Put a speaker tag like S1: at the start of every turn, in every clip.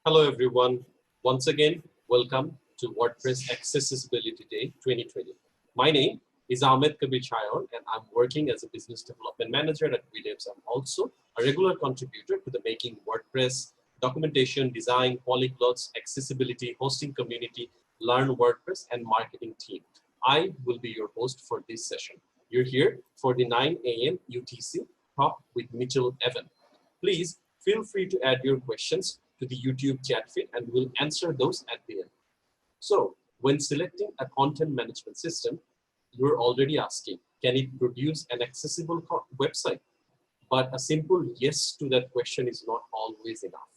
S1: Hello everyone. Once again, welcome to WordPress Accessibility Day 2020. My name is Ahmed Kabir Chayon and I'm working as a business development manager at Williams. I'm also a regular contributor to the Making WordPress documentation, design, polyglots, accessibility, hosting community, learn WordPress and marketing team. I will be your host for this session. You're here for the 9 a.m. UTC talk with Mitchell Evan. Please feel free to add your questions to the YouTube chat feed and we'll answer those at the end. So when selecting a content management system, you're already asking, can it produce an accessible website? But a simple yes to that question is not always enough.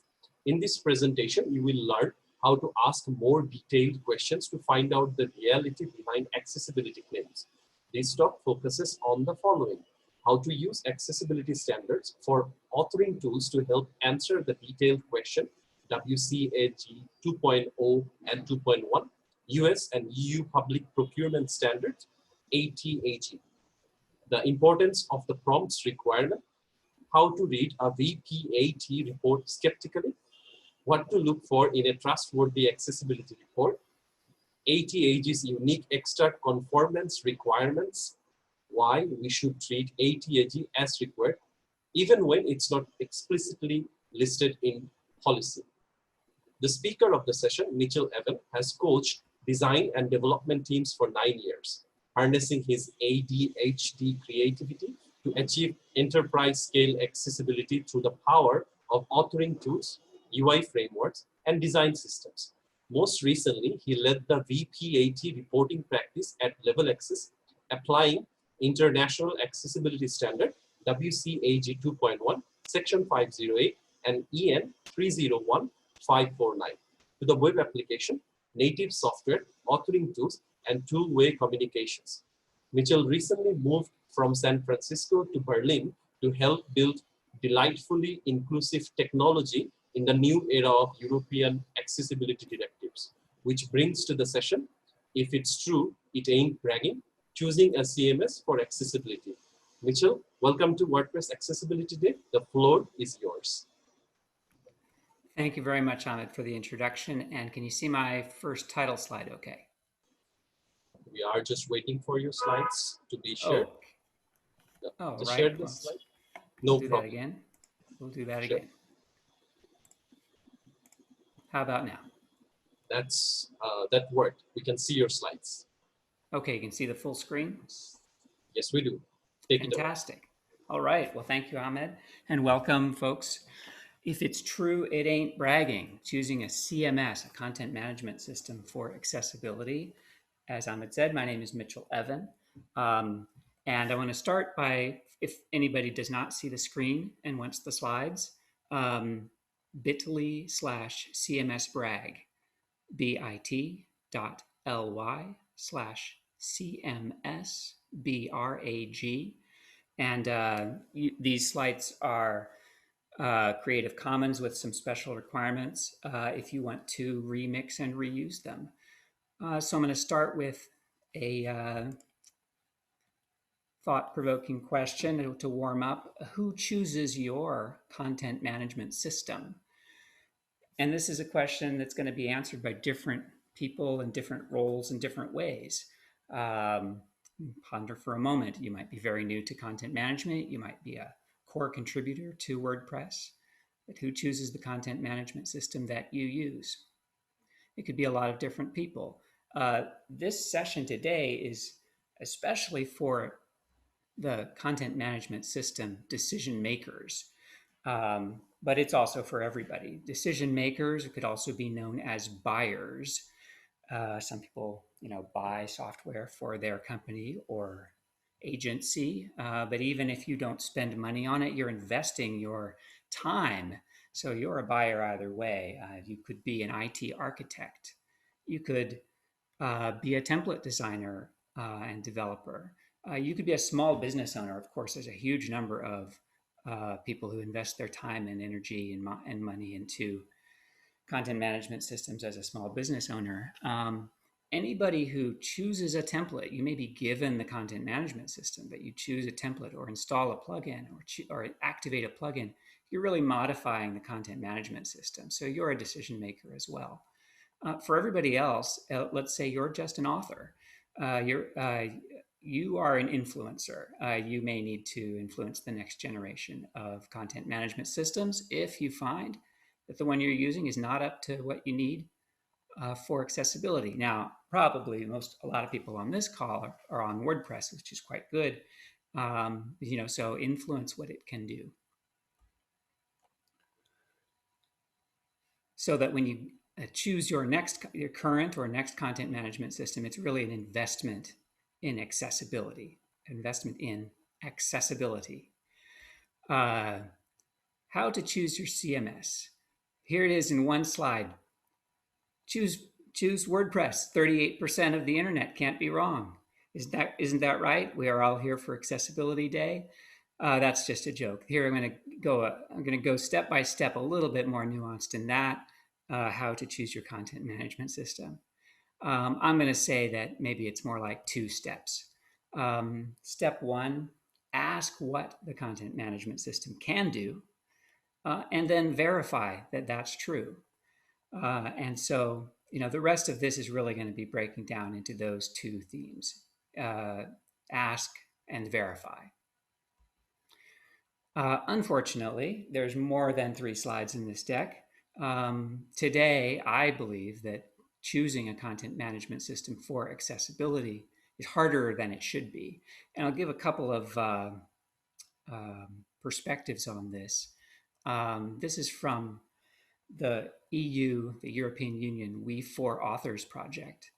S1: In this presentation, you will learn how to ask more detailed questions to find out the reality behind accessibility claims. This talk focuses on the following: how to use accessibility standards for authoring tools to help answer the detailed question, WCAG 2.0 and 2.1, US and EU public procurement standards, ATAG, the importance of the prompts requirement, how to read a VPAT report skeptically, what to look for in a trustworthy accessibility report, ATAG's unique extra conformance requirements, why we should treat ATAG as required, even when it's not explicitly listed in policy. The speaker of the session, Mitchell Evan, has coached design and development teams for 9 years, harnessing his ADHD creativity to achieve enterprise-scale accessibility through the power of authoring tools, UI frameworks, and design systems. Most recently, he led the VPAT reporting practice at Level Access, applying International Accessibility Standard WCAG 2.1, Section 508, and EN 301549 to the web application, native software, authoring tools, and two-way communications. Mitchell recently moved from San Francisco to Berlin to help build delightfully inclusive technology in the new era of European accessibility directives, which brings to the session, if it's true, it ain't bragging, choosing a CMS for accessibility. Mitchell, welcome to WordPress Accessibility Day. The floor is yours.
S2: Thank you very much, Ahmed, for the introduction. And can you see my first title slide okay?
S1: We are just waiting for your slides to be shared.
S2: Just
S1: share this slide. No
S2: problem. That again. We'll do that again. How about now?
S1: That worked. We can see your slides.
S2: Okay, you can see the full screen?
S1: Yes, we do.
S2: Fantastic. All right. Well, thank you, Ahmed, and welcome, folks. If it's true, it ain't bragging. Choosing a CMS, a content management system for accessibility. As Ahmed said, my name is Mitchell Evan. And I want to start by, if anybody does not see the screen and wants the slides, bit.ly/CMSbrag, bit.ly/CMSbrag. And these slides are Creative Commons with some special requirements if you want to remix and reuse them. So I'm going to start with a thought-provoking question to warm up. Who chooses your content management system? And this is a question that's going to be answered by different people in different roles in different ways. Ponder for a moment. You might be very new to content management. You might be a core contributor to WordPress. But who chooses the content management system that you use? It could be a lot of different people. This session today is especially for the content management system decision makers, but it's also for everybody. Decision makers could also be known as buyers. Some people, buy software for their company or agency, but even if you don't spend money on it, you're investing your time. So you're a buyer either way. You could be an IT architect. You could be a template designer and developer. You could be a small business owner. Of course, there's a huge number of people who invest their time and energy and money into content management systems as a small business owner. Anybody who chooses a template, you may be given the content management system, but you choose a template or install a plugin or activate a plugin, you're really modifying the content management system. So you're a decision maker as well. For everybody else, let's say you're just an author. You are an influencer. You may need to influence the next generation of content management systems if you find that the one you're using is not up to what you need for accessibility. Now, probably a lot of people on this call are on WordPress, which is quite good. So influence what it can do, so that when you choose your current or next content management system, it's really an investment in accessibility. How to choose your CMS. Here it is in one slide. Choose WordPress. 38% of the internet can't be wrong. Isn't that right? We are all here for Accessibility Day. That's just a joke. Here I'm going to go step by step, a little bit more nuanced in that. How to choose your content management system. I'm going to say that maybe it's more like 2 steps. Step 1, ask what the content management system can do, and then verify that that's true. And so, the rest of this is really going to be breaking down into those 2 themes, ask and verify. Unfortunately, there's more than 3 slides in this deck. Today, I believe that choosing a content management system for accessibility is harder than it should be. And I'll give a couple of perspectives on this. This is from the EU, the European Union We4Authors project,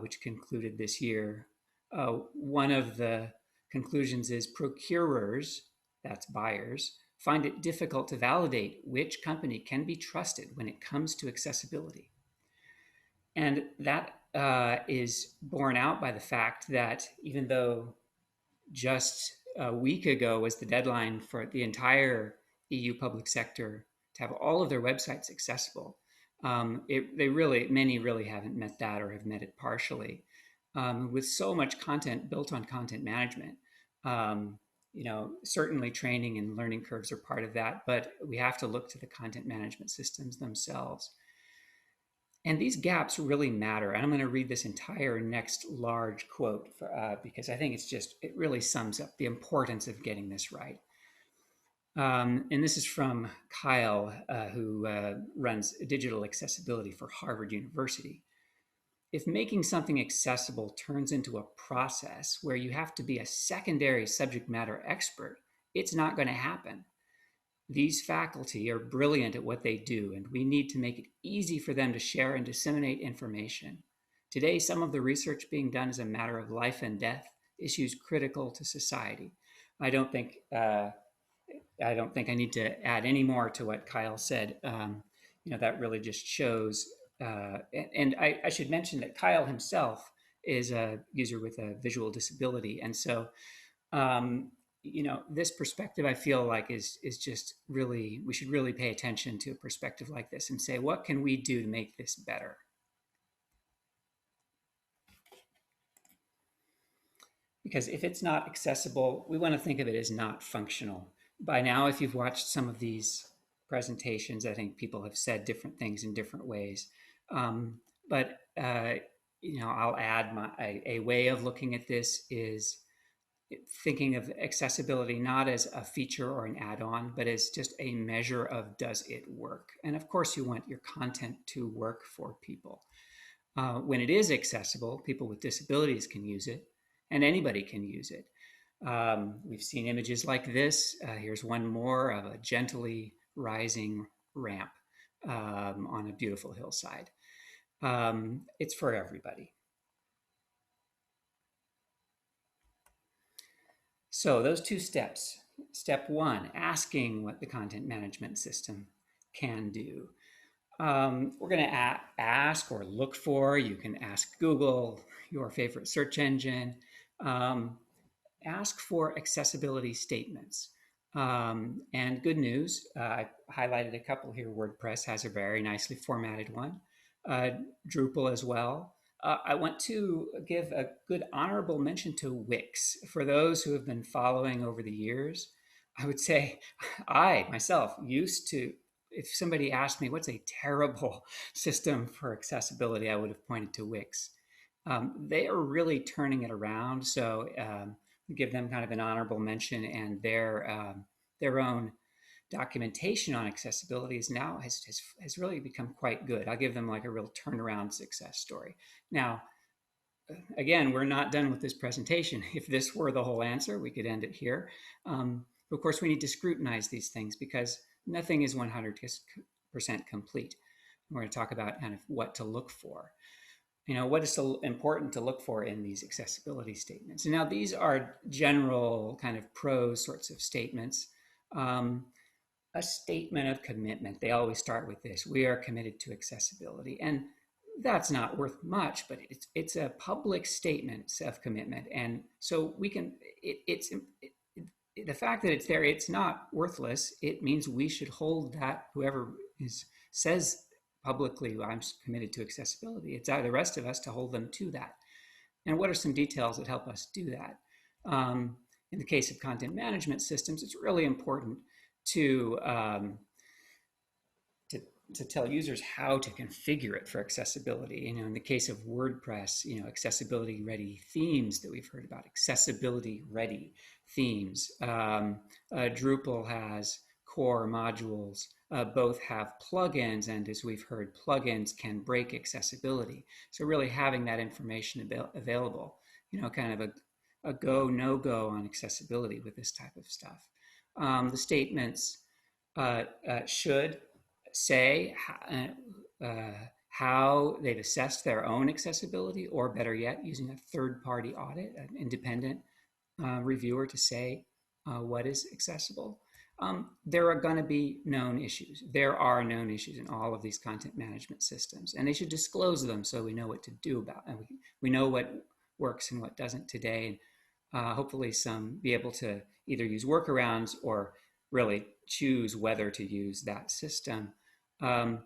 S2: which concluded this year. One of the conclusions is procurers, that's buyers, find it difficult to validate which company can be trusted when it comes to accessibility. And that is borne out by the fact that even though just a week ago was the deadline for the entire EU public sector to have all of their websites accessible, many really haven't met that or have met it partially. With so much content built on content management, certainly training and learning curves are part of that, but we have to look to the content management systems themselves. And these gaps really matter. And I'm going to read this entire next large quote because I think it really sums up the importance of getting this right. And this is from Kyle, who runs digital accessibility for Harvard University. If making something accessible turns into a process where you have to be a secondary subject matter expert, it's not going to happen. These faculty are brilliant at what they do, and we need to make it easy for them to share and disseminate information. Today, some of the research being done is a matter of life and death, issues critical to society. I don't think I need to add any more to what Kyle said. That really just shows. And I should mention that Kyle himself is a user with a visual disability, and so this perspective I feel like is just really, we should really pay attention to a perspective like this and say, what can we do to make this better? Because if it's not accessible, we want to think of it as not functional. By now, if you've watched some of these presentations, I think people have said different things in different ways. But I'll add a way of looking at this is thinking of accessibility not as a feature or an add-on, but as just a measure of, does it work? And of course, you want your content to work for people. When it is accessible, people with disabilities can use it, and anybody can use it. We've seen images like this. Here's one more of a gently rising ramp on a beautiful hillside. It's for everybody. So those 2 steps. Step 1, asking what the content management system can do. We're going to ask or look for, you can ask Google, your favorite search engine, ask for accessibility statements. And good news, I highlighted a couple here. WordPress has a very nicely formatted one. Drupal as well. I want to give a good honorable mention to Wix. For those who have been following over the years, I would say I myself used to, if somebody asked me what's a terrible system for accessibility, I would have pointed to Wix. They are really turning it around. So give them kind of an honorable mention, and their own documentation on accessibility is now has really become quite good. I'll give them like a real turnaround success story. Now, again, we're not done with this presentation. If this were the whole answer, we could end it here. Of course, we need to scrutinize these things because nothing is 100% complete. We're going to talk about kind of what to look for. What is so important to look for in these accessibility statements? And now these are general kind of prose sorts of statements. A statement of commitment. They always start with this: we are committed to accessibility. And that's not worth much, but it's a public statement of commitment. And so we can, the fact that it's there, it's not worthless. It means we should hold that, whoever says publicly, I'm committed to accessibility, it's the rest of us to hold them to that. And what are some details that help us do that? In the case of content management systems, it's really important to tell users how to configure it for accessibility. In the case of WordPress, accessibility ready themes that we've heard about, accessibility ready themes. Drupal has core modules. Both have plugins, and as we've heard, plugins can break accessibility. So really having that information available, kind of a go, no go on accessibility with this type of stuff. The statements should say how they've assessed their own accessibility, or better yet, using a third-party audit, an independent reviewer to say what is accessible. There are going to be known issues. There are known issues in all of these content management systems, and they should disclose them so we know what to do about them. We know what works and what doesn't today, and hopefully be able to either use workarounds or really choose whether to use that system. A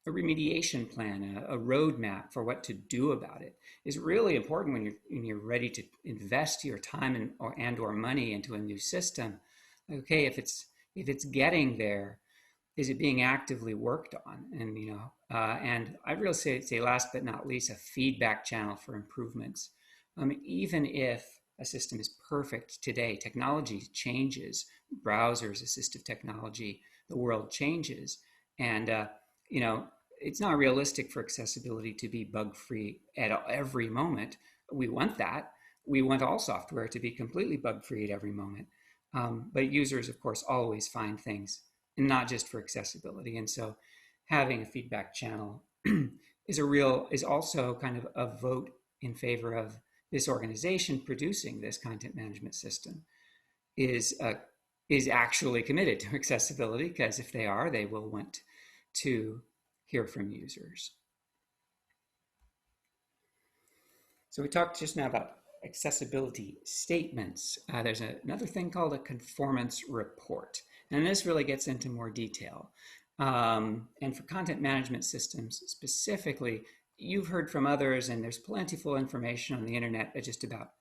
S2: remediation plan, a roadmap for what to do about it is really important when you're ready to invest your time and or money into a new system. Okay, if it's getting there, is it being actively worked on? And and I'd really say last but not least, a feedback channel for improvements. Even if a system is perfect today, technology changes, browsers, assistive technology, the world changes, and it's not realistic for accessibility to be bug-free at every moment. We want that. We want all software to be completely bug-free at every moment. But users, of course, always find things, and not just for accessibility. And so having a feedback channel is also kind of a vote in favor of this organization producing this content management system is actually committed to accessibility, because if they are, they will want to hear from users. So we talked just now about accessibility statements. There's another thing called a conformance report, and this really gets into more detail. And for content management systems specifically, you've heard from others, and there's plentiful information on the internet just about,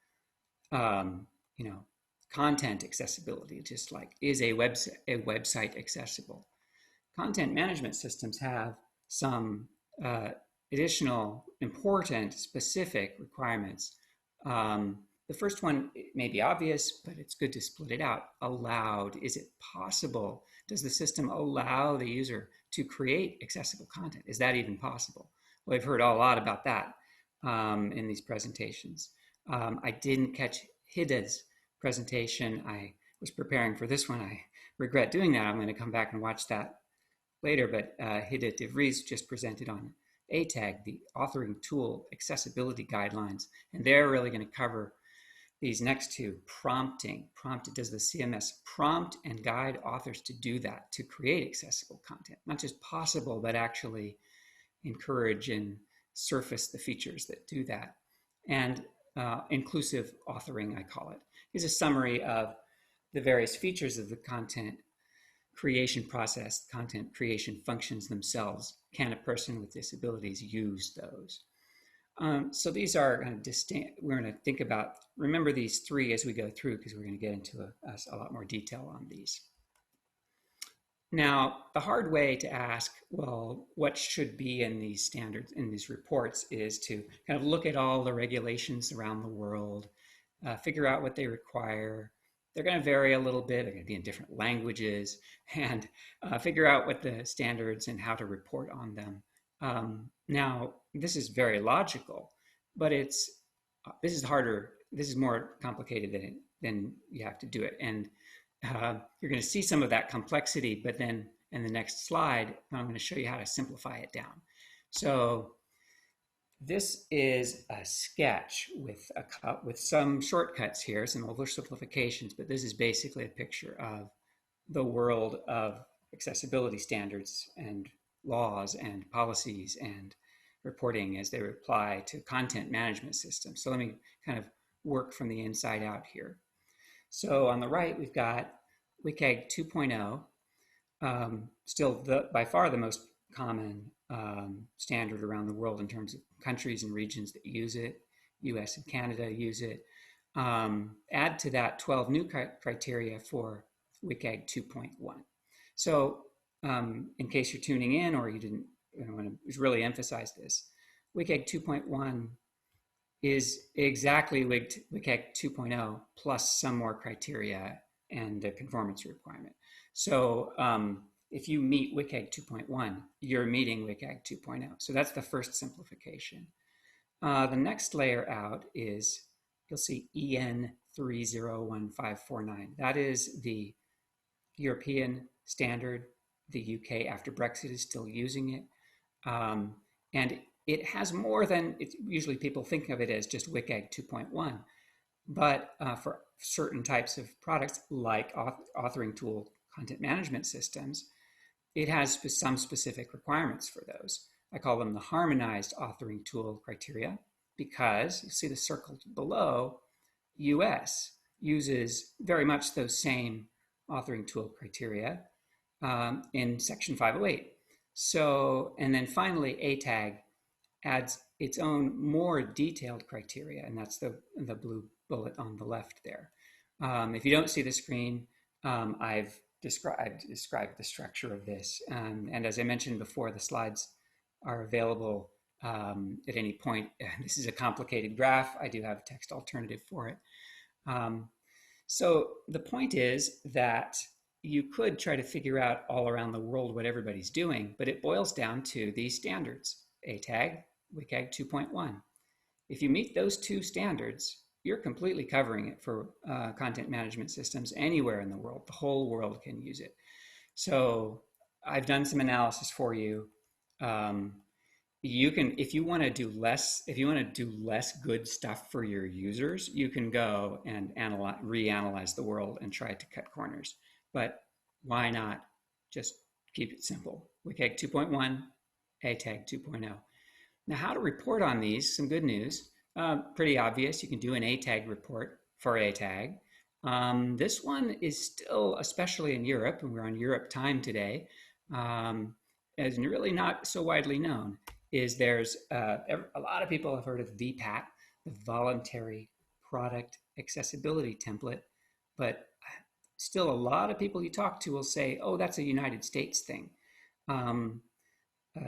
S2: content accessibility, just like, is a website accessible? Content management systems have some additional important specific requirements. The first one may be obvious, but it's good to split it out. Allowed. Is it possible? Does the system allow the user to create accessible content? Is that even possible? Well, I've heard a lot about that in these presentations. I didn't catch Hida's presentation. I was preparing for this one. I regret doing that. I'm going to come back and watch that later, but Hida de Vries just presented on ATAG, the authoring tool accessibility guidelines, and they're really going to cover these next two: prompting. Does the CMS prompt and guide authors to do that, to create accessible content? Not just possible, but actually encourage and surface the features that do that. And inclusive authoring, I call it, is a summary of the various features of the content creation process, content creation functions themselves. Can a person with disabilities use those? So these are kind of distinct. We're going to think about, remember these three as we go through, because we're going to get into a lot more detail on these. Now, the hard way to ask, well, what should be in these standards, in these reports, is to kind of look at all the regulations around the world, figure out what they require. They're going to vary a little bit. They're going to be in different languages, and figure out what the standards and how to report on them. Now, this is very logical, but this is harder. This is more complicated than you have to do it. And you're going to see some of that complexity, but then in the next slide, I'm going to show you how to simplify it down. So this is a sketch with some shortcuts here, some oversimplifications, but this is basically a picture of the world of accessibility standards and laws and policies and reporting as they apply to content management systems. So let me kind of work from the inside out here. So on the right, we've got WCAG 2.0, still by far the most common standard around the world in terms of countries and regions that use it. US and Canada use it. Add to that 12 new criteria for WCAG 2.1. So in case you're tuning in or you didn't want to really emphasize this, WCAG 2.1 is exactly WCAG 2.0 plus some more criteria and the conformance requirement. So if you meet WCAG 2.1, you're meeting WCAG 2.0. So that's the first simplification. The next layer out is, you'll see EN 301549. That is the European standard. The UK after Brexit is still using it. And it has more than, usually people think of it as just WCAG 2.1, but for certain types of products like authoring tool content management systems, it has some specific requirements for those. I call them the harmonized authoring tool criteria because you see the circle below, US uses very much those same authoring tool criteria in section 508. So, and then finally, ATAG adds its own more detailed criteria, and that's the blue bullet on the left there. If you don't see the screen, I've described the structure of this. And as I mentioned before, the slides are available at any point. This is a complicated graph. I do have a text alternative for it. So the point is that you could try to figure out all around the world what everybody's doing, but it boils down to these standards, ATAG, WCAG 2.1. If you meet those two standards, you're completely covering it for content management systems anywhere in the world. The whole world can use it. So I've done some analysis for you. You can, if you want to do less good stuff for your users, you can go and reanalyze the world and try to cut corners. But why not just keep it simple? WCAG 2.1, ATAG 2.0. Now, how to report on these? Some good news. Pretty obvious. You can do an ATAG report for ATAG. This one is still, especially in Europe, and we're on Europe time today, is really not so widely known, is there's a lot of people have heard of VPAT, the Voluntary Product Accessibility Template, but still a lot of people you talk to will say, oh, that's a United States thing.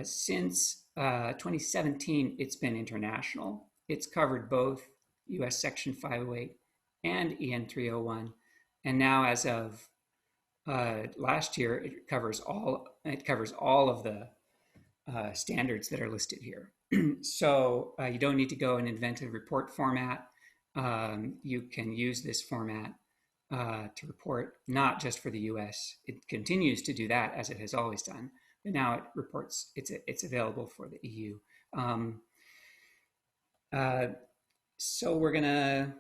S2: Since 2017, it's been international. It's covered both US Section 508 and EN 301. And now as of last year, it covers all of the standards that are listed here. So you don't need to go and invent a report format. You can use this format to report not just for the US. It continues to do that as it has always done, but now it reports, it's available for the EU. So we're gonna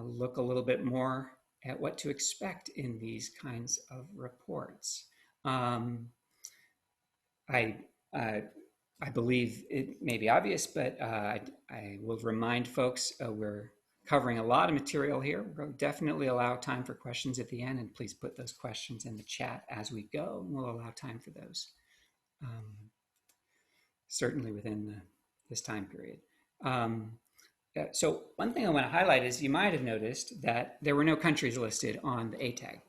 S2: look a little bit more at what to expect in these kinds of reports. I believe it may be obvious, but I will remind folks we're covering a lot of material here. We'll definitely allow time for questions at the end, and please put those questions in the chat as we go, and we'll allow time for those. Certainly within this time period. So one thing I want to highlight is you might have noticed that there were no countries listed on the ATAG.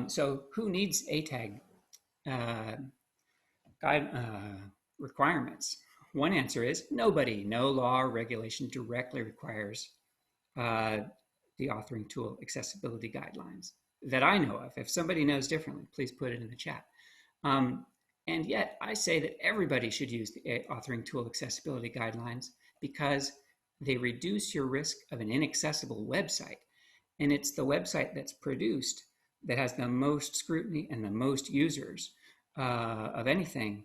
S2: So who needs ATAG guide requirements? One answer is nobody. No law or regulation directly requires the authoring tool accessibility guidelines that I know of. If somebody knows differently, please put it in the chat. And yet I say that everybody should use the authoring tool accessibility guidelines because they reduce your risk of an inaccessible website. And it's the website that's produced that has the most scrutiny and the most users of anything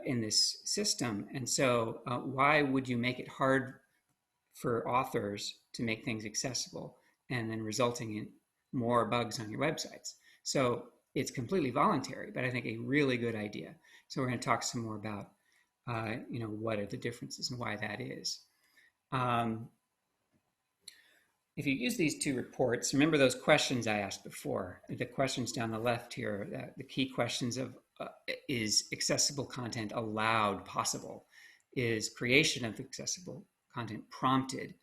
S2: in this system. And so why would you make it hard for authors to make things accessible and then resulting in more bugs on your websites? So it's completely voluntary, but I think a really good idea. So we're going to talk some more about what are the differences and why that is. If you use these two reports, remember those questions I asked before, the questions down the left here, the key questions of is accessible content allowed possible? Is creation of accessible content prompted?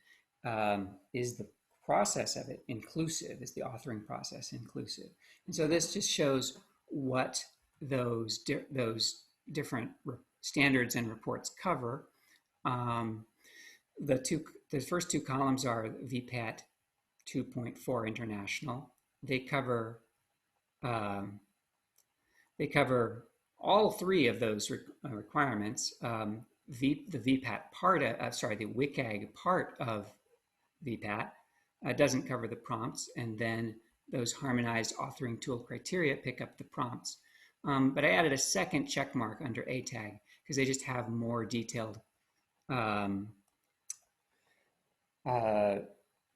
S2: Is the process of it inclusive? Is the authoring process inclusive? And so this just shows what those different standards and reports cover. The first two columns are VPAT 2.4 International. They cover all three of those requirements. The VPAT part, the WCAG part of VPAT doesn't cover the prompts, and then those harmonized authoring tool criteria pick up the prompts. But I added a second check mark under ATAG because they just have more detailed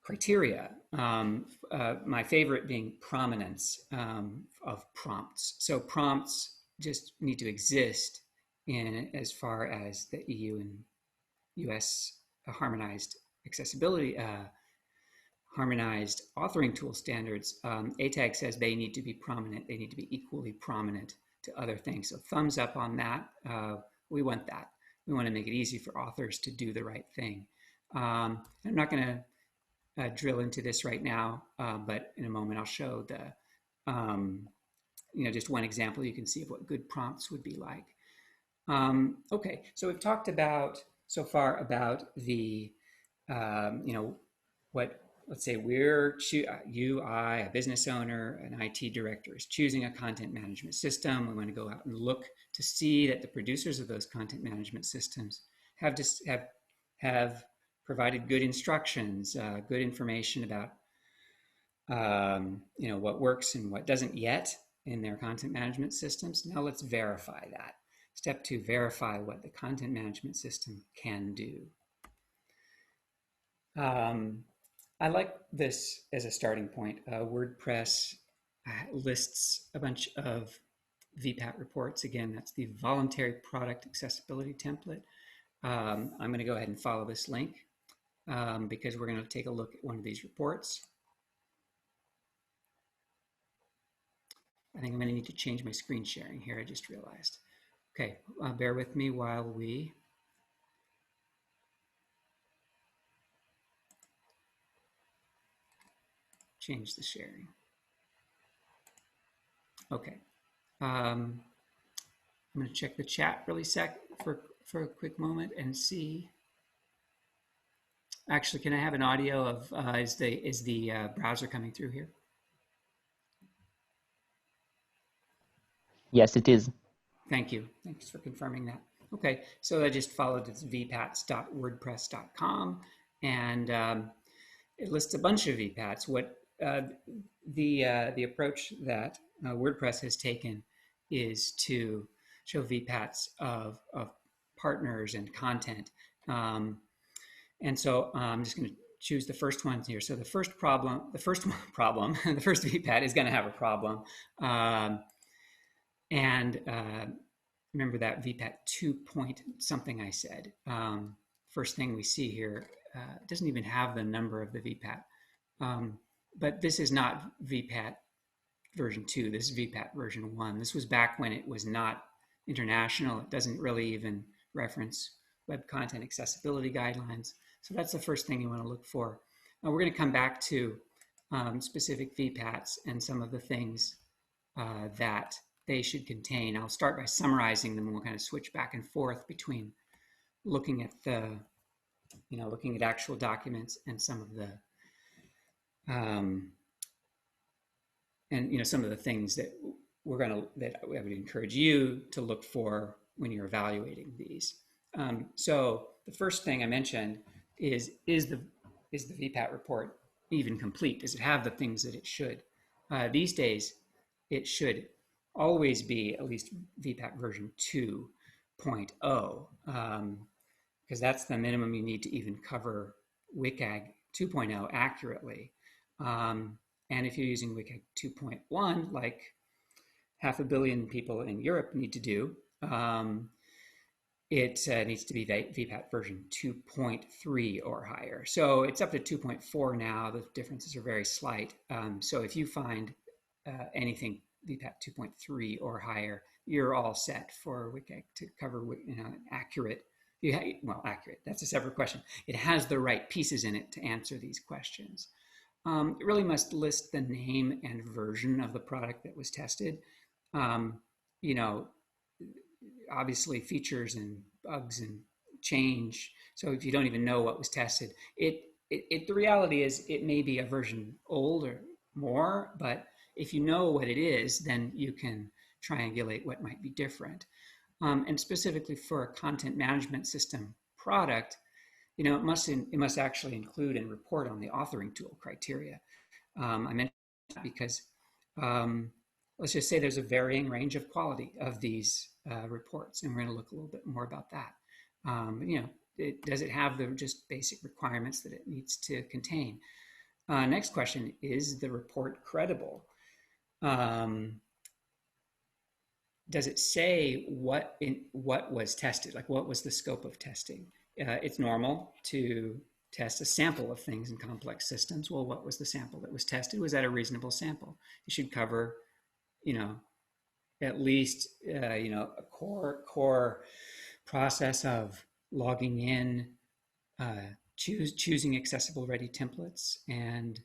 S2: criteria. My favorite being prominence of prompts. So prompts just need to exist in as far as the EU and US harmonized accessibility, harmonized authoring tool standards. ATAG says they need to be prominent. They need to be equally prominent to other things. So thumbs up on that. We want that. We want to make it easy for authors to do the right thing. I'm not going to drill into this right now, but in a moment I'll show just one example you can see of what good prompts would be like. Okay, so we've talked about so far about the, let's say I, a business owner, an IT director is choosing a content management system. We want to go out and look to see that the producers of those content management systems have provided good instructions, good information about what works and what doesn't yet in their content management systems. Now let's verify that. Step 2, verify what the content management system can do. I like this as a starting point. WordPress lists a bunch of VPAT reports. Again, that's the Voluntary Product Accessibility Template. I'm going to go ahead and follow this link because we're going to take a look at one of these reports. I think I'm going to need to change my screen sharing here, I just realized. Okay, bear with me while we change the sharing. Okay, I'm going to check the chat really for a quick moment and see. Actually, can I have an audio of is the browser coming through here?
S3: Yes, it is.
S2: Thank you. Thanks for confirming that. Okay, so I just followed this vpats.wordpress.com, and it lists a bunch of VPATs. What the approach that WordPress has taken is to show VPATs of partners and content, and so I'm just going to choose the first one here. So the first VPAT is going to have a problem. Remember that VPAT 2 point something I said. First thing we see here, it doesn't even have the number of the VPAT. But this is not VPAT version 2, this is VPAT version 1. This was back when it was not international. It doesn't really even reference web content accessibility guidelines. So that's the first thing you want to look for. We're going to come back to specific VPATs and some of the things that they should contain. I'll start by summarizing them, and we'll kind of switch back and forth between looking at the, looking at actual documents and some of the, some of the things that that I would encourage you to look for when you're evaluating these. So the first thing I mentioned is the VPAT report even complete? Does it have the things that it should? These days, it should always be at least VPAT version 2.0, because that's the minimum you need to even cover WCAG 2.0 accurately. And if you're using WCAG 2.1, like 500 million people in Europe need to do, it needs to be VPAT version 2.3 or higher. So it's up to 2.4 now. The differences are very slight. So if you find anything VPAT 2.3 or higher, you're all set for WCAG to cover accurate. Accurate, that's a separate question. It has the right pieces in it to answer these questions. It really must list the name and version of the product that was tested. Obviously features and bugs and change. So if you don't even know what was tested, the reality is it may be a version old or more, but if you know what it is, then you can triangulate what might be different. And specifically for a content management system product, it must actually include and report on the authoring tool criteria. I mentioned that because let's just say there's a varying range of quality of these reports, and we're going to look a little bit more about that. Does it have the just basic requirements that it needs to contain? Next question, is the report credible? Does it say what was tested? Like, what was the scope of testing? It's normal to test a sample of things in complex systems. Well, what was the sample that was tested? Was that a reasonable sample? You should cover, at least, a core process of logging in, choosing accessible ready templates, and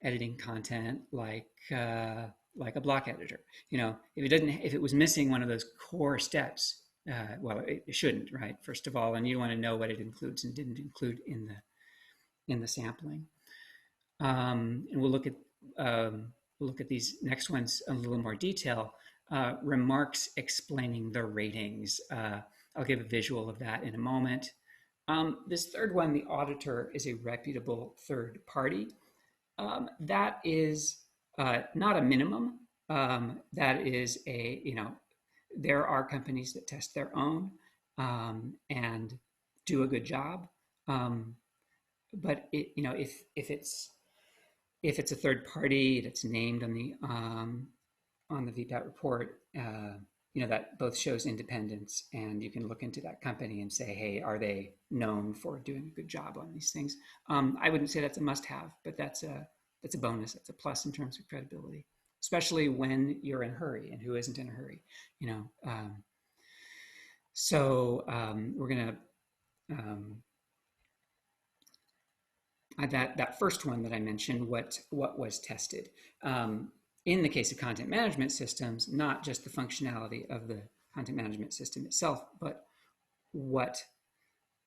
S2: editing content like a block editor. If it was missing one of those core steps, it shouldn't, right? First of all, and you want to know what it includes and didn't include in the sampling. And we'll look at these next ones in a little more detail. Remarks explaining the ratings. I'll give a visual of that in a moment. This third one, the auditor is a reputable third party. That is not a minimum. That is there are companies that test their own and do a good job. But if it's a third party that's named on the VPAT report, that both shows independence, and you can look into that company and say, hey, are they known for doing a good job on these things? I wouldn't say that's a must-have, but that's a bonus. That's a plus in terms of credibility, especially when you're in a hurry, and who isn't in a hurry, we're gonna that first one that I mentioned, what was tested. In the case of content management systems, not just the functionality of the content management system itself, but what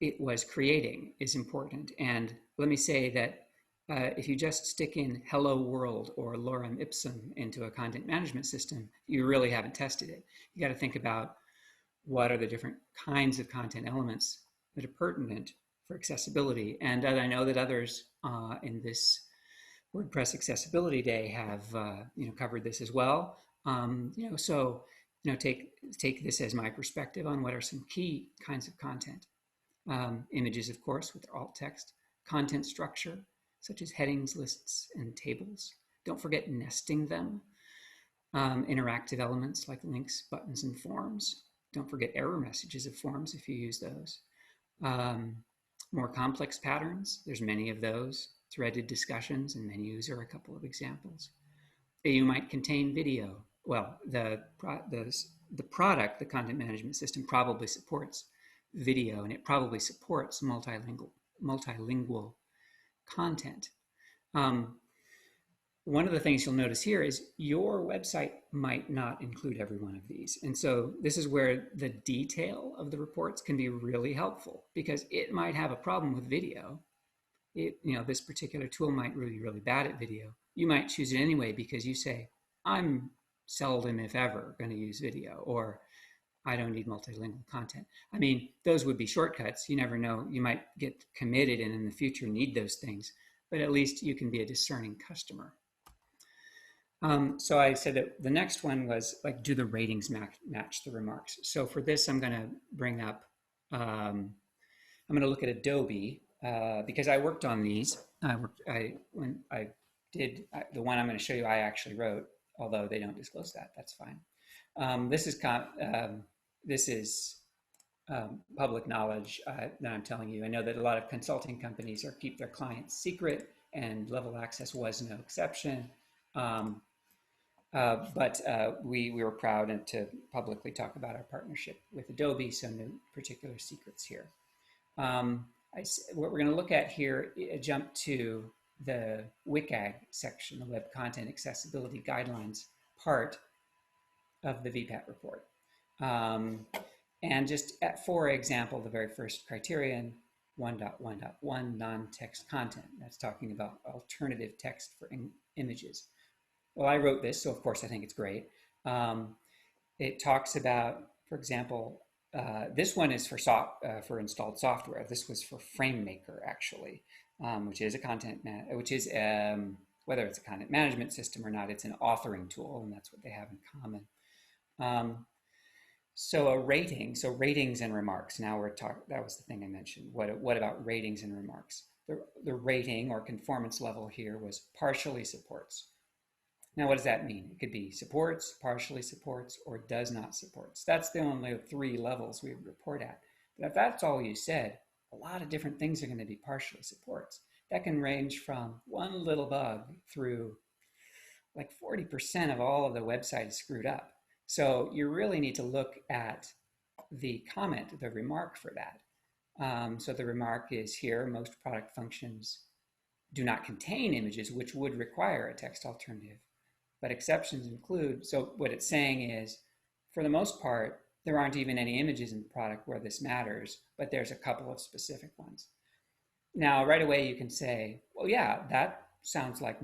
S2: it was creating is important. And let me say that if you just stick in Hello World or Lorem Ipsum into a content management system, you really haven't tested it. You got to think about what are the different kinds of content elements that are pertinent for accessibility. And I know that others in this WordPress Accessibility Day have covered this as well. Take this as my perspective on what are some key kinds of content. Images, of course, with their alt text. Content structure, such as headings, lists, and tables. Don't forget nesting them. Interactive elements like links, buttons, and forms. Don't forget error messages of forms if you use those. More complex patterns, there's many of those. Threaded discussions and menus are a couple of examples. You might contain video. Well, the product, the content management system, probably supports video, and it probably supports multilingual content. One of the things you'll notice here is your website might not include every one of these. And so this is where the detail of the reports can be really helpful, because it might have a problem with video. This particular tool might be really bad at video. You might choose it anyway because you say, I'm seldom, if ever, going to use video, or I don't need multilingual content. I mean, those would be shortcuts. You never know. You might get committed and in the future need those things, but at least you can be a discerning customer. So I said that the next one was like, do the ratings match the remarks? So for this, I'm going to bring up, I'm going to look at Adobe because I worked on these. The one I'm going to show you, I actually wrote, although they don't disclose that. That's fine. This is public knowledge that I'm telling you. I know that a lot of consulting companies keep their clients secret, and Level Access was no exception. But we were proud to publicly talk about our partnership with Adobe, so no particular secrets here. What we're going to look at here, jump to the WCAG section, the Web Content Accessibility Guidelines part of the VPAT report. And just for example, the very first criterion, 1.1.1, non-text content. That's talking about alternative text for images. Well, I wrote this, so of course I think it's great. It talks about, for example, this one is for installed software. This was for FrameMaker, actually, which is whether it's a content management system or not, it's an authoring tool, and that's what they have in common. So a rating, so ratings and remarks. Now that was the thing I mentioned. What about ratings and remarks? The rating or conformance level here was partially supports. Now, what does that mean? It could be supports, partially supports, or does not supports. That's the only 3 levels we would report at. But if that's all you said, a lot of different things are going to be partially supports. That can range from one little bug through like 40% of all of the website is screwed up. So you really need to look at the comment, the remark for that. So the remark is here, most product functions do not contain images, which would require a text alternative. But exceptions include, so what it's saying is, for the most part, there aren't even any images in the product where this matters, but there's a couple of specific ones. Now, right away you can say, well, yeah, that sounds like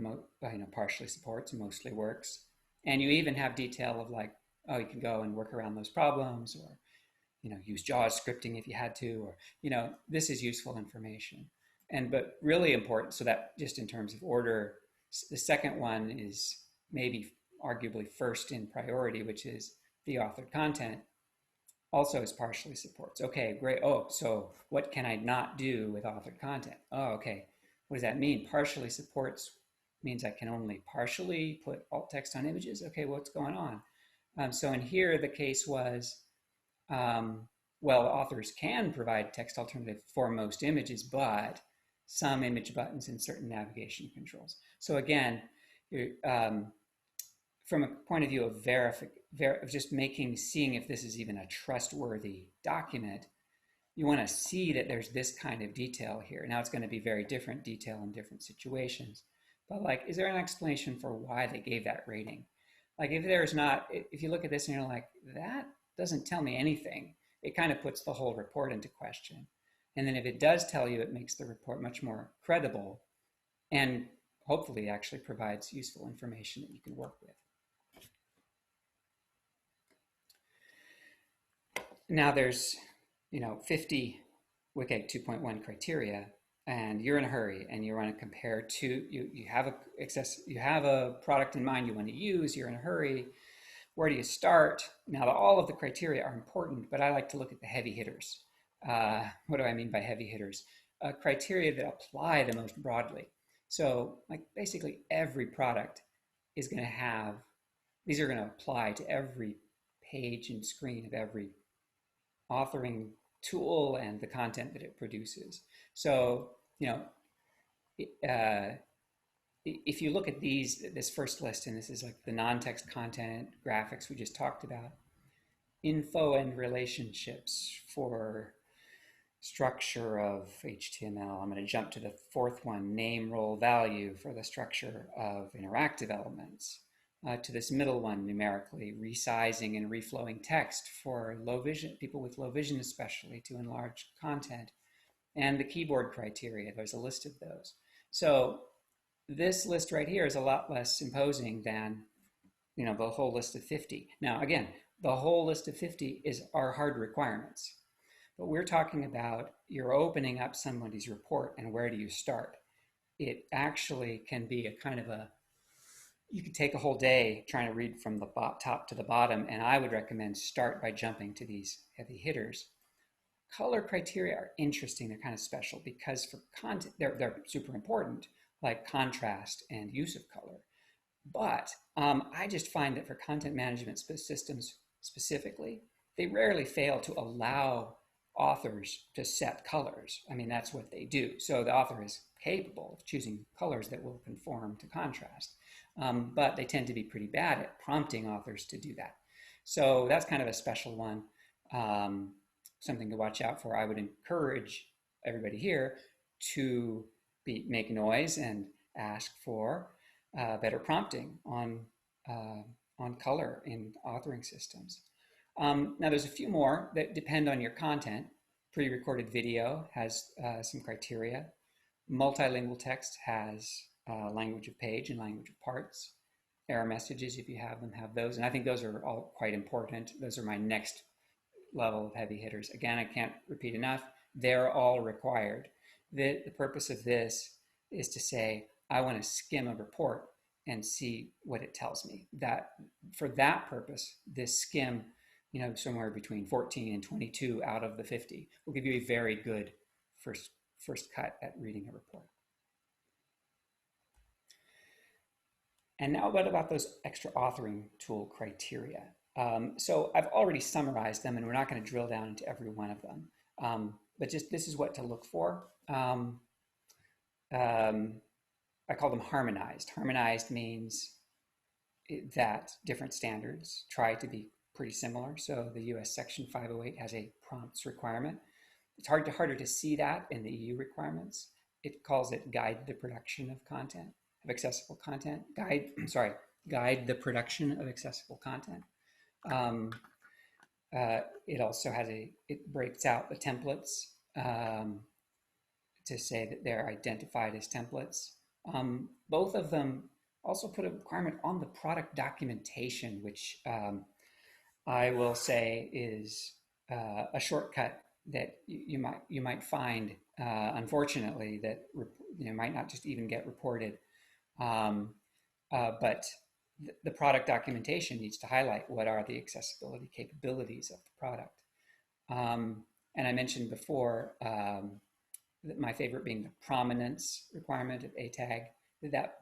S2: partially supports, mostly works. And you even have detail of like, oh, you can go and work around those problems, or use JAWS scripting if you had to, or this is useful information. But really important, so that just in terms of order, the second one is maybe arguably first in priority, which is the authored content, also is partially supports. Okay, great. Oh, so what can I not do with authored content? Oh, okay. What does that mean? Partially supports means I can only partially put alt text on images. Okay, what's going on? So in here, the case was, well, authors can provide text alternative for most images, but some image buttons in certain navigation controls. So again, from a point of view of just seeing if this is even a trustworthy document, you want to see that there's this kind of detail here. Now it's going to be very different detail in different situations, but like, is there an explanation for why they gave that rating? Like if there's not, if you look at this and you're like, that doesn't tell me anything, it kind of puts the whole report into question. And then if it does tell you, it makes the report much more credible and hopefully actually provides useful information that you can work with. Now there's 50 WCAG 2.1 criteria, and you're in a hurry and you want to compare two, you have a product in mind you want to use, you're in a hurry. Where do you start? Now all of the criteria are important, but I like to look at the heavy hitters. What do I mean by heavy hitters? Criteria that apply the most broadly. So like basically every product is going to have, these are going to apply to every page and screen of every authoring tool and the content that it produces. So, if you look at this first list, and this is like the non-text content, graphics we just talked about, info and relationships for structure of HTML. I'm going to jump to the fourth one, name, role, value for the structure of interactive elements. To this middle one, numerically, resizing and reflowing text for low vision, people with low vision especially, to enlarge content. And the keyboard criteria, there's a list of those. So this list right here is a lot less imposing than, you know, the whole list of 50. Now, again, the whole list of 50 are hard requirements. But we're talking about you're opening up somebody's report, and where do you start? It actually can be a kind of a, you could take a whole day trying to read from the top to the bottom, and I would recommend start by jumping to these heavy hitters. Color criteria are interesting. They're kind of special because for content, they're super important, like contrast and use of color. But I just find that for content management systems specifically, they rarely fail to allow authors to set colors. I mean, that's what they do. So the author is capable of choosing colors that will conform to contrast. But they tend to be pretty bad at prompting authors to do that. So that's kind of a special one, something to watch out for. I would encourage everybody here to make noise and ask for better prompting on color in authoring systems. Now there's a few more that depend on your content. Pre-recorded video has some criteria. Multilingual text has language of page and language of parts. Error messages, if you have them, have those. And I think those are all quite important. Those are my next level of heavy hitters. Again, I can't repeat enough. They're all required. The purpose of this is to say, I want to skim a report and see what it tells me. That for that purpose, this skim, you know, somewhere between 14 and 22 out of the 50 will give you a very good first cut at reading a report. And now what about those extra authoring tool criteria? So I've already summarized them, and we're not going to drill down into every one of them. But just this is what to look for. I call them harmonized. Harmonized means that different standards try to be pretty similar. So the US Section 508 has a prompts requirement. It's harder to see that in the EU requirements. It calls it guide the production of content, of accessible content. Guide the production of accessible content. It also has it breaks out the templates to say that they're identified as templates. Both of them also put a requirement on the product documentation, which I will say is a shortcut that you might find, unfortunately, that might not just even get reported. But the product documentation needs to highlight what are the accessibility capabilities of the product. And I mentioned before that my favorite being the prominence requirement of ATAG.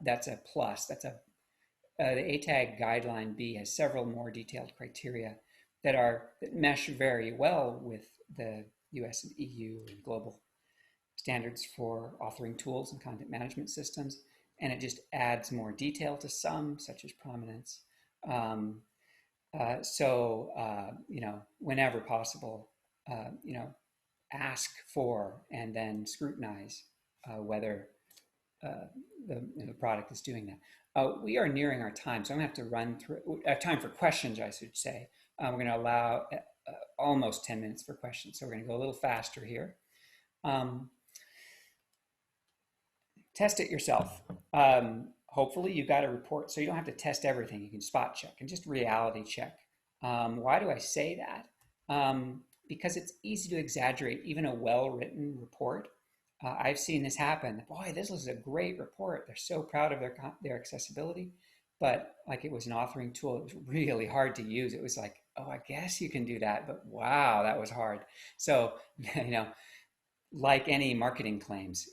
S2: That's a plus. That's the ATAG guideline B has several more detailed criteria that mesh very well with the US and EU and global standards for authoring tools and content management systems. And it just adds more detail to some, such as prominence. Whenever possible, ask for and then scrutinize whether the product is doing that. We are nearing our time, so I'm going to have to run through. Time for questions, I should say. We're going to allow almost 10 minutes for questions, so we're going to go a little faster here. Test it yourself. Hopefully you got a report, so you don't have to test everything. You can spot check and just reality check. Why do I say that? Because it's easy to exaggerate even a well-written report. I've seen this happen. Boy, this is a great report. They're so proud of their accessibility, but like it was an authoring tool, it was really hard to use. It was like, oh, I guess you can do that, but wow, that was hard. So, like any marketing claims,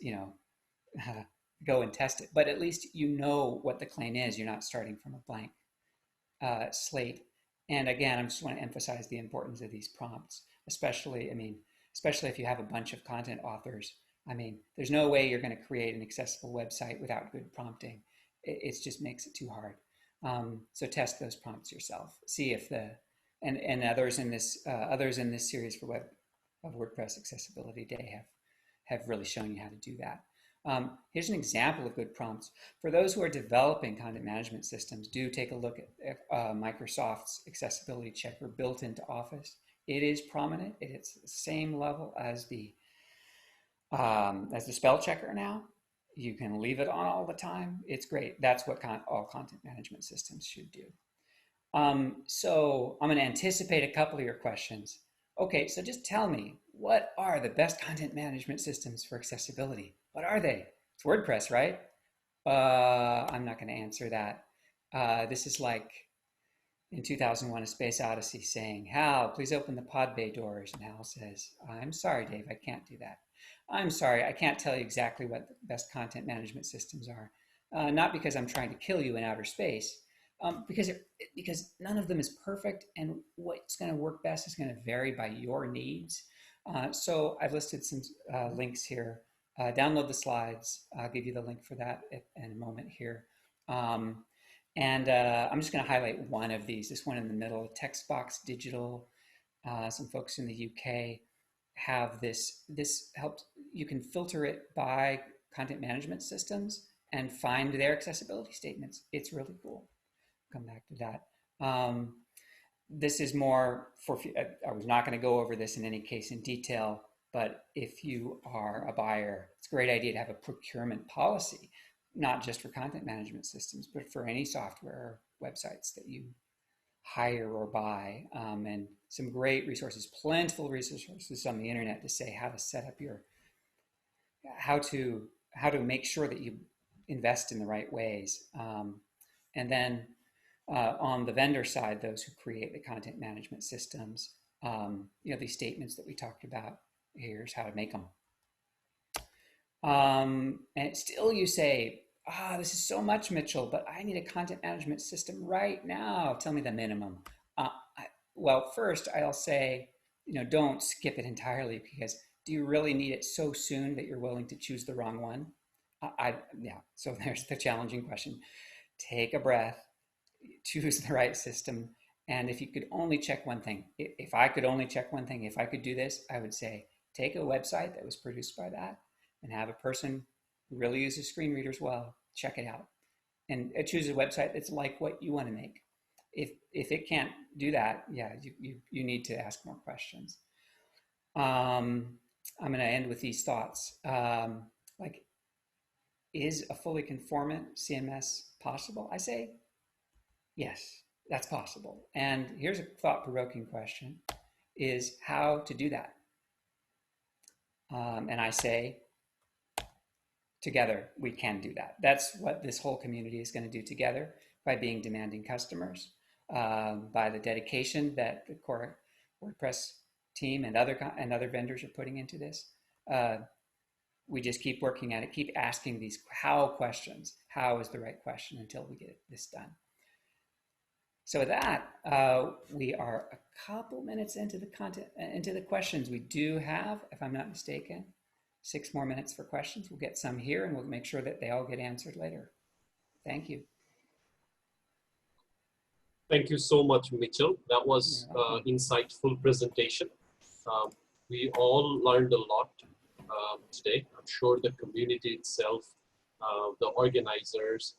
S2: go and test it. But at least you know what the claim is. You're not starting from a blank slate. And again, I just want to emphasize the importance of these prompts, especially if you have a bunch of content authors. There's no way you're going to create an accessible website without good prompting. It just makes it too hard. So test those prompts yourself. See if and others in this series for of WordPress Accessibility Day have really shown you how to do that. Here's an example of good prompts. For those who are developing content management systems, do take a look at Microsoft's accessibility checker built into Office. It is prominent. It's the same level as the spell checker now. You can leave it on all the time. It's great. That's what all content management systems should do. So I'm going to anticipate a couple of your questions. Okay, so just tell me, what are the best content management systems for accessibility? What are they? It's WordPress, right? I'm not going to answer that. This is like in 2001, A Space Odyssey saying, Hal, please open the pod bay doors. And Hal says, I'm sorry, Dave, I can't do that. I'm sorry, I can't tell you exactly what the best content management systems are. Not because I'm trying to kill you in outer space, because none of them is perfect, and what's going to work best is going to vary by your needs. So I've listed some links here. Download the slides. I'll give you the link for that in a moment here. I'm just going to highlight one of these, this one in the middle, Textbox Digital. Some folks in the UK have this. This helps, you can filter it by content management systems and find their accessibility statements. It's really cool. Come back to that. This is more for, I was not going to go over this in any case in detail, but if you are a buyer, it's a great idea to have a procurement policy, not just for content management systems, but for any software or websites that you hire or buy. And some great resources, plentiful resources on the internet to say how to set up your, how to make sure that you invest in the right ways. And then on the vendor side, those who create the content management systems, these statements that we talked about, here's how to make them. And still you say, this is so much, Mitchell, but I need a content management system right now. Tell me the minimum. Well, first I'll say, don't skip it entirely, because do you really need it so soon that you're willing to choose the wrong one? Yeah, so there's the challenging question. Take a breath, choose the right system. And if you could only check one thing, if I could only check one thing, if I could do this, I would say, take a website that was produced by that and have a person who really uses screen readers well, check it out. And choose a website that's like what you want to make. If it can't do that, yeah, you need to ask more questions. I'm going to end with these thoughts. Is a fully conformant CMS possible? I say, yes, that's possible. And here's a thought-provoking question, is how to do that? And I say, together, we can do that. That's what this whole community is going to do together, by being demanding customers, by the dedication that the core WordPress team and other vendors are putting into this. We just keep working at it, keep asking these how questions. How is the right question until we get this done. So with that, we are a couple minutes into the questions. We do have, if I'm not mistaken, 6 more minutes for questions. We'll get some here, and we'll make sure that they all get answered later. Thank you.
S1: Thank you so much, Mitchell. That was an insightful presentation. We all learned a lot today. I'm sure the community itself, the organizers,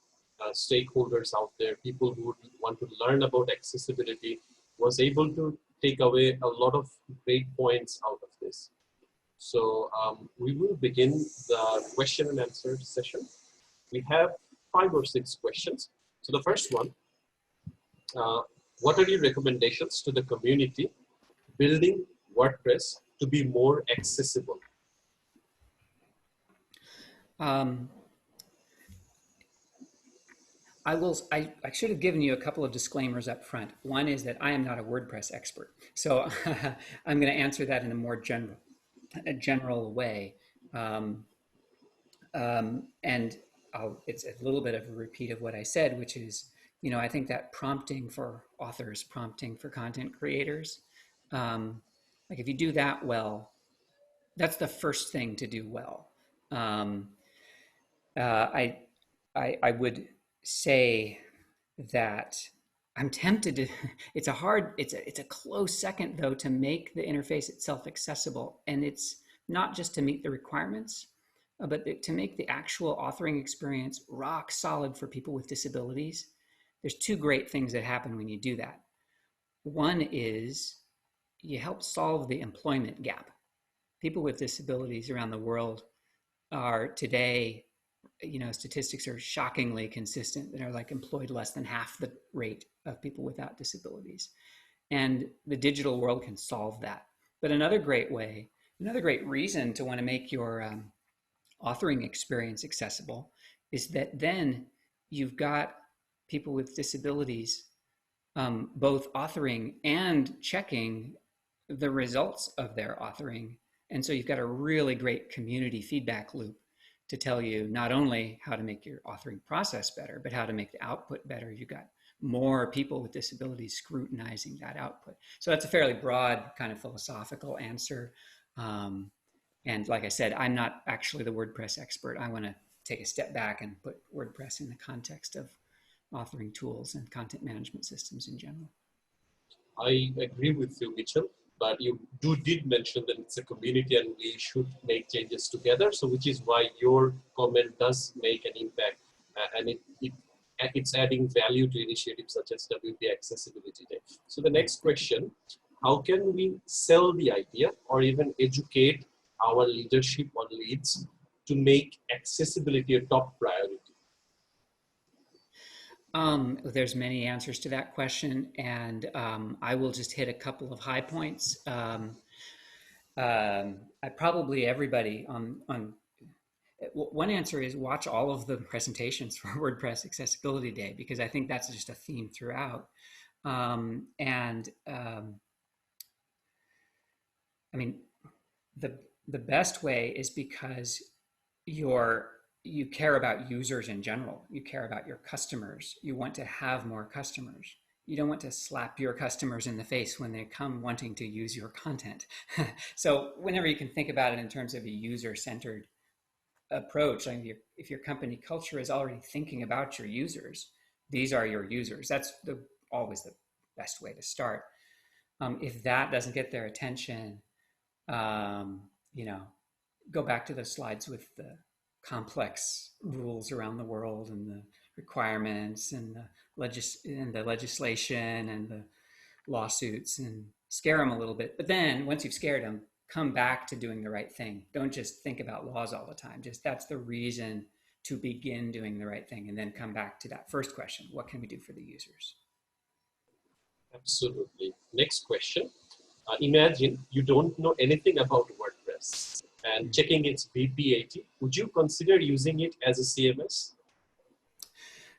S1: stakeholders out there, people who want to learn about accessibility, was able to take away a lot of great points out of this. So we will begin the question and answer session. We have 5 or 6 questions. So the first one, what are your recommendations to the community building WordPress to be more accessible?
S2: I should have given you a couple of disclaimers up front. One is that I am not a WordPress expert, so I'm going to answer that in a more general way. And it's a little bit of a repeat of what I said, which is, I think that prompting for authors, prompting for content creators, like if you do that well, that's the first thing to do well. I would say that I'm tempted to, it's a close second though to make the interface itself accessible. And it's not just to meet the requirements, but to make the actual authoring experience rock solid for people with disabilities. There's two great things that happen when you do that. One is you help solve the employment gap. People with disabilities around the world are today, statistics are shockingly consistent that are like employed less than half the rate of people without disabilities. And the digital world can solve that. But another great reason to want to make your authoring experience accessible is that then you've got people with disabilities both authoring and checking the results of their authoring. And so you've got a really great community feedback loop to tell you not only how to make your authoring process better, but how to make the output better. You've got more people with disabilities scrutinizing that output. So that's a fairly broad kind of philosophical answer. And like I said, I'm not actually the WordPress expert. I want to take a step back and put WordPress in the context of authoring tools and content management systems in general.
S1: I agree with you, Mitchell, but you did mention that it's a community and we should make changes together. So which is why your comment does make an impact and it's adding value to initiatives such as WP Accessibility Day. So the next question, how can we sell the idea or even educate our leadership or leads to make accessibility a top priority?
S2: There's many answers to that question, and I will just hit a couple of high points. Everybody on one answer is watch all of the presentations for WordPress Accessibility Day, because I think that's just a theme throughout. I mean, the best way is because you care about users in general. You care about your customers. You want to have more customers. You don't want to slap your customers in the face when they come wanting to use your content. So whenever you can think about it in terms of a user-centered approach, like if your company culture is already thinking about your users, these are your users. That's always the best way to start. If that doesn't get their attention, go back to the slides with the complex rules around the world and the requirements and the legislation and the lawsuits, and scare them a little bit. But then once you've scared them, come back to doing the right thing. Don't just think about laws all the time. Just that's the reason to begin doing the right thing, and then come back to that first question: what can we do for the users?
S1: Absolutely. Next question. Imagine you don't know anything about WordPress and checking its BP80. Would you consider using it as a CMS?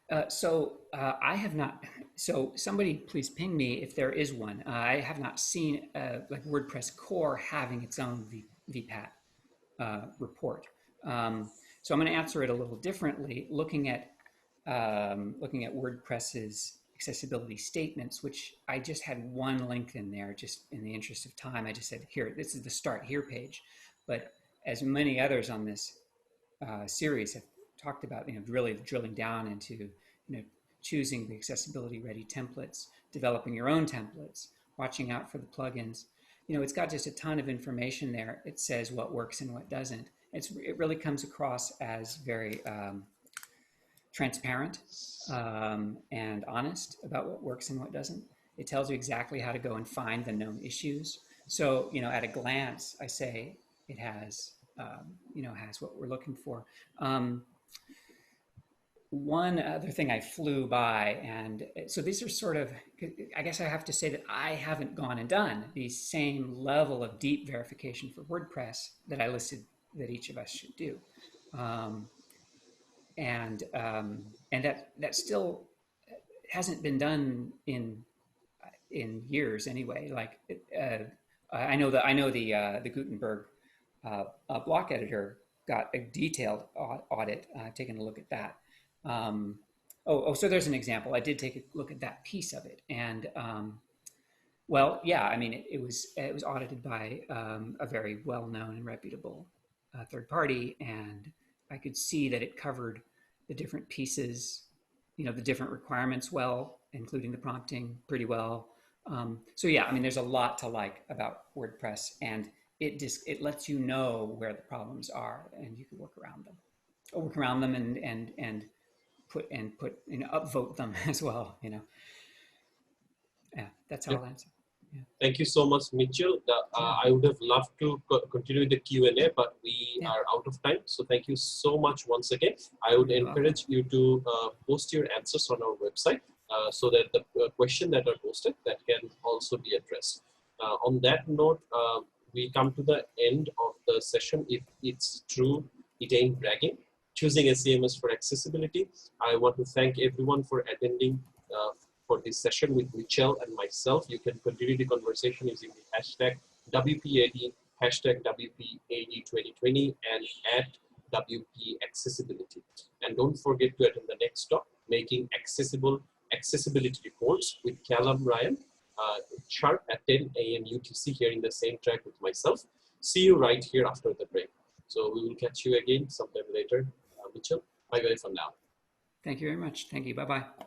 S2: I have not. So somebody please ping me if there is one. I have not seen like WordPress core having its own VPAT report. So I'm going to answer it a little differently, looking at WordPress's accessibility statements, which I just had one link in there, just in the interest of time. I just said, here, this is the start here page. But as many others on this series have talked about, really drilling down into, choosing the accessibility ready templates, developing your own templates, watching out for the plugins. It's got just a ton of information there. It says what works and what doesn't. It really comes across as very transparent and honest about what works and what doesn't. It tells you exactly how to go and find the known issues. So, at a glance, I say it has, has what we're looking for. One other thing I flew by, and so these are sort of, I guess I have to say that I haven't gone and done the same level of deep verification for WordPress that I listed that each of us should do. And that still hasn't been done in years anyway. Like I know the Gutenberg block editor got a detailed audit. I've taken a look at that. So there's an example. I did take a look at that piece of it, and well, yeah, I mean, it was audited by a very well-known and reputable third party, and I could see that it covered the different pieces the different requirements well, including the prompting pretty well. So yeah, I mean, there's a lot to like about WordPress, and it lets you know where the problems are, and you can work around them, and put upvote them as well. Yeah, that's how
S1: Yep.
S2: I'll answer. Yeah.
S1: Thank you so much, Mitchell. I would have loved to continue with the Q&A, but we are out of time. So thank you so much once again. I would encourage you to post your answers on our website so that the question that are posted that can also be addressed. On that note, we come to the end of the session. If it's true, it ain't bragging. Choosing SEMS for accessibility. I want to thank everyone for attending for this session with Mitchell and myself. You can continue the conversation using the hashtag WPAD, hashtag WPAD2020, and @WPAccessibility. And don't forget to attend the next talk, Making Accessibility Reports with Callum Ryan, sharp at 10 a.m. UTC here in the same track with myself. See you right here after the break. So we will catch you again sometime later. Mitchell, bye-bye for now.
S2: Thank you very much. Thank you. Bye-bye.